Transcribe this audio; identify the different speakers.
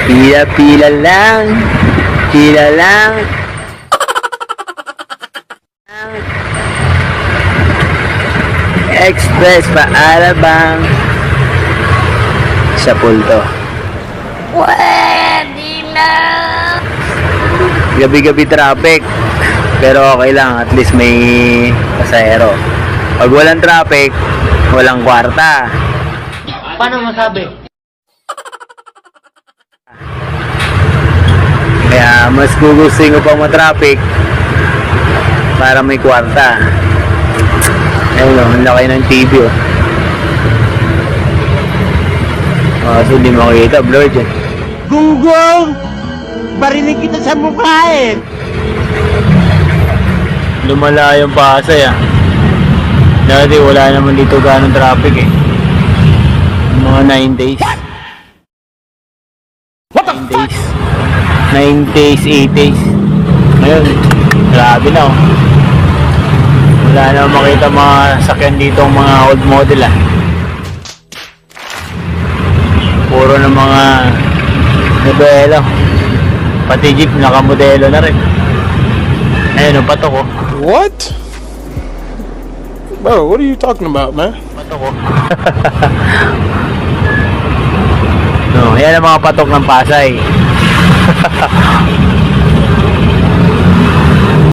Speaker 1: Pila-pila lang. Pila lang. Express pa Alabang sa Pulto.
Speaker 2: Pwede na.
Speaker 1: Gabi-gabi traffic. Pero okay lang, at least may pasahero. Pag walang traffic, walang kwarta.
Speaker 3: Paano masabi?
Speaker 1: Kaya mas gugustuhin ko pang matraffic para may kwarta. Ayun o, ang laki ng TV o. So hindi makikita, blurred yan.
Speaker 3: Gunggong! Barinig kita sa mukha eh!
Speaker 1: Lumala yung Pasay ah. Dati wala naman dito ganong traffic eh. Mga 9 days.
Speaker 3: What the
Speaker 1: 9 days. 9 days, 8 days. Ngayon, grabe na oh. Wala na makita mga sakyan dito mga old model ah. Puro na mga modelo. Pati jeep nakamodelo na rin. Ayun ang patok oh.
Speaker 4: What? Bro, what are you talking about, man?
Speaker 1: Patok oh. No, yan ang mga patok ng Pasay.